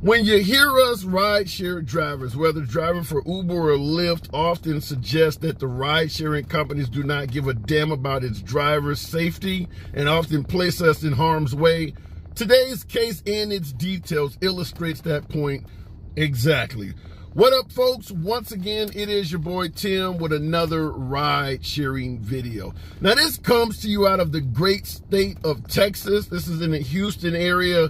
When you hear us rideshare drivers, whether driving for Uber or Lyft, often suggest that the ride-sharing companies do not give a damn about its drivers' safety and often place us in harm's way, today's case and its details illustrates that point exactly. What up, folks? Once again, it is your boy Tim with another ride-sharing video. Now, this comes to you out of the great state of Texas. This is in the Houston area.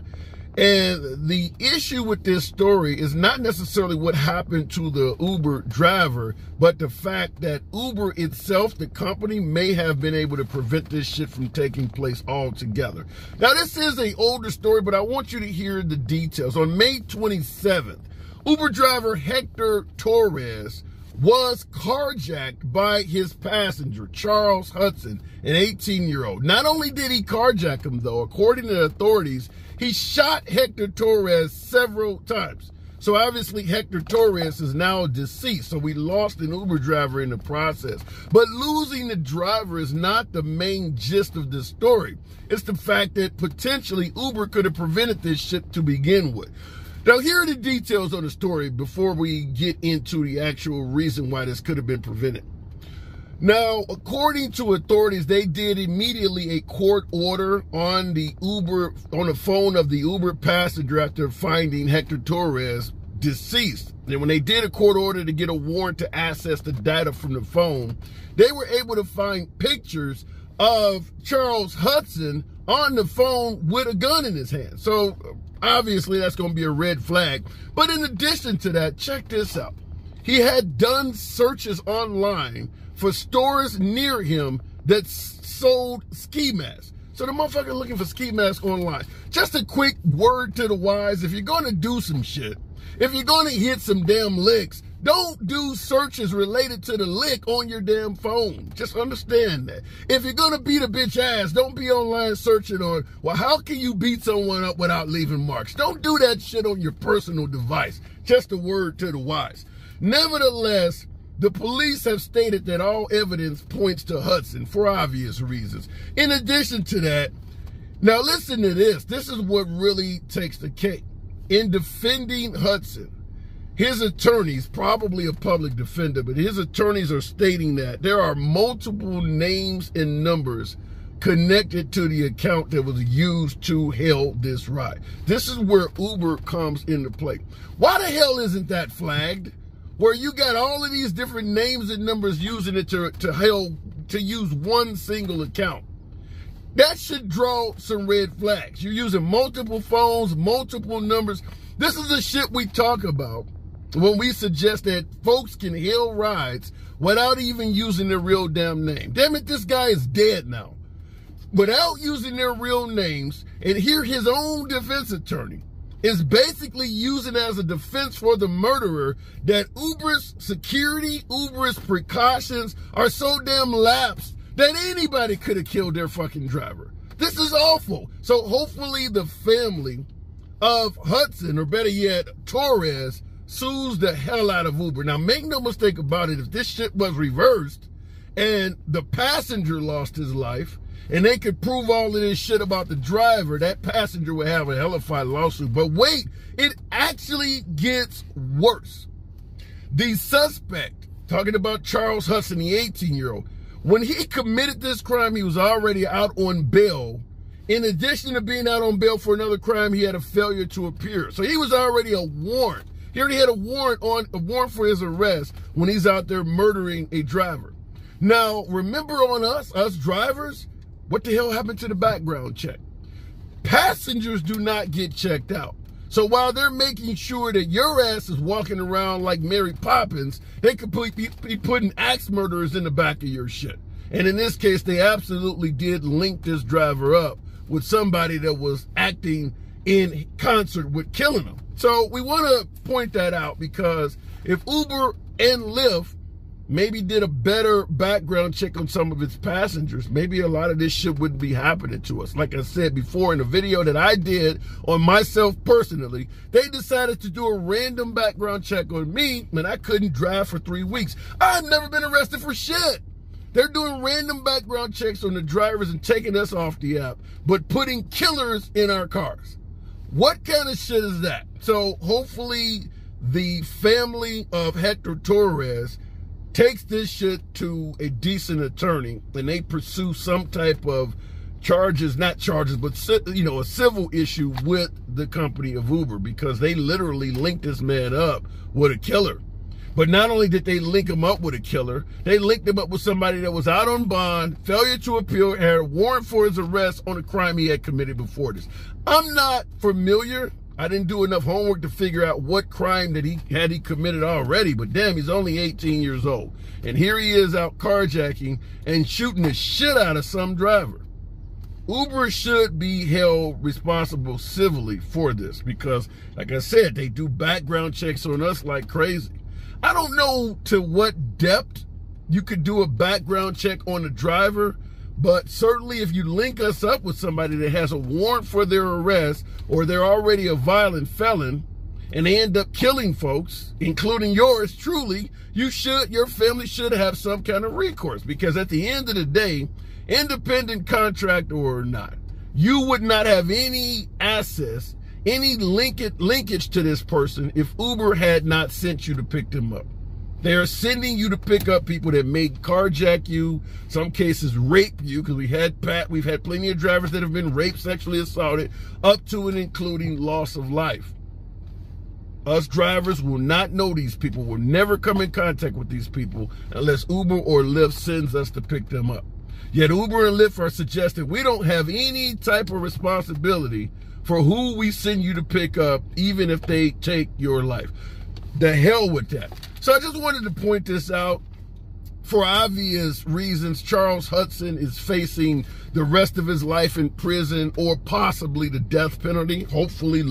And the issue with this story is not necessarily what happened to the Uber driver, but the fact that Uber itself, the company, may have been able to prevent this shit from taking place altogether. Now, this is an older story, but I want you to hear the details. On May 27th, Uber driver Hector Torres was carjacked by his passenger, Charles Hudson, an 18-year-old. Not only did he carjack him, though, according to authorities, he shot Hector Torres several times. So obviously Hector Torres is now deceased. So we lost an Uber driver in the process. But losing the driver is not the main gist of this story. It's the fact that potentially Uber could have prevented this shit to begin with. Now, here are the details on the story before we get into the actual reason why this could have been prevented. Now, according to authorities, they did immediately a court order on the phone of the Uber passenger after finding Hector Torres deceased. And when they did a court order to get a warrant to access the data from the phone, they were able to find pictures of Charles Hudson on the phone with a gun in his hand. So obviously that's going to be a red flag. But in addition to that, check this out. He had done searches online for stores near him that sold ski masks. So the motherfucker looking for ski masks online. Just a quick word to the wise. If you're going to do some shit, if you're going to hit some damn licks, don't do searches related to the lick on your damn phone. Just understand that. If you're going to beat a bitch ass, don't be online searching on, well, how can you beat someone up without leaving marks? Don't do that shit on your personal device. Just a word to the wise. Nevertheless, the police have stated that all evidence points to Hudson for obvious reasons. In addition to that, now listen to this. This is what really takes the cake. In defending Hudson, his attorneys, probably a public defender, but his attorneys are stating that there are multiple names and numbers connected to the account that was used to hail this ride. This is where Uber comes into play. Why the hell isn't that flagged? Where you got all of these different names and numbers using it to use one single account. That should draw some red flags. You're using multiple phones, multiple numbers. This is the shit we talk about when we suggest that folks can hail rides without even using their real damn name. Damn it, this guy is dead now. Without using their real names, and here his own defense attorney is basically using as a defense for the murderer that Uber's security, Uber's precautions are so damn lapsed that anybody could have killed their fucking driver. This is awful. So hopefully the family of Hudson, or better yet, Torres, sues the hell out of Uber. Now, make no mistake about it, if this shit was reversed and the passenger lost his life, and they could prove all of this shit about the driver, that passenger would have a hellified lawsuit. But wait, it actually gets worse. The suspect, talking about Charles Hudson, the 18-year-old, when he committed this crime, he was already out on bail. In addition to being out on bail for another crime, he had a failure to appear. So he was already a warrant. He already had a warrant for his arrest when he's out there murdering a driver. Now, remember on us drivers, what the hell happened to the background check? Passengers do not get checked out. So while they're making sure that your ass is walking around like Mary Poppins, they could be putting axe murderers in the back of your shit. And in this case, they absolutely did link this driver up with somebody that was acting in concert with killing him. So we want to point that out, because if Uber and Lyft maybe did a better background check on some of its passengers, maybe a lot of this shit wouldn't be happening to us. Like I said before in a video that I did on myself personally, they decided to do a random background check on me, and I couldn't drive for 3 weeks. I've never been arrested for shit. They're doing random background checks on the drivers and taking us off the app, but putting killers in our cars. What kind of shit is that? So hopefully the family of Hector Torres takes this shit to a decent attorney and they pursue some type of charges, not charges, but, you know, a civil issue with the company of Uber, because they literally linked this man up with a killer. But not only did they link him up with a killer, they linked him up with somebody that was out on bond, failure to appeal, had a warrant for his arrest on a crime he had committed before this. I'm not familiar. I didn't do enough homework to figure out what crime that he committed already, but damn, he's only 18 years old. And here he is out carjacking and shooting the shit out of some driver. Uber should be held responsible civilly for this because, like I said, they do background checks on us like crazy. I don't know to what depth you could do a background check on a driver, but certainly if you link us up with somebody that has a warrant for their arrest or they're already a violent felon and they end up killing folks, including yours truly, your family should have some kind of recourse, because at the end of the day, independent contractor or not, you would not have any access, any linkage to this person if Uber had not sent you to pick them up. They are sending you to pick up people that may carjack you, some cases rape you, because we've had plenty of drivers that have been raped, sexually assaulted, up to and including loss of life. Us drivers will not know these people, will never come in contact with these people unless Uber or Lyft sends us to pick them up. Yet Uber and Lyft are suggesting we don't have any type of responsibility for who we send you to pick up, even if they take your life. The hell with that. So I just wanted to point this out. For obvious reasons, Charles Hudson is facing the rest of his life in prison or possibly the death penalty. Hopefully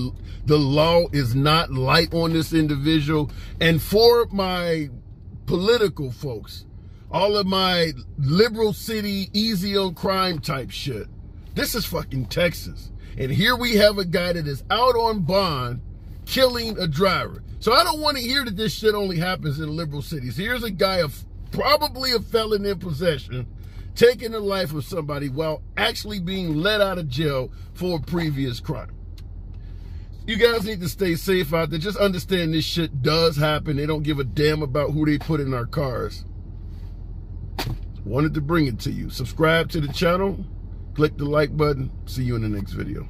the law is not light on this individual. And for my political folks, all of my liberal city, easy on crime type shit, this is fucking Texas. And here we have a guy that is out on bond killing a driver. So I don't want to hear that this shit only happens in liberal cities. Here's a guy, probably a felon in possession, taking the life of somebody while actually being let out of jail for a previous crime. You guys need to stay safe out there. Just understand this shit does happen. They don't give a damn about who they put in our cars. Wanted to bring it to you. Subscribe to the channel. Click the like button. See you in the next video.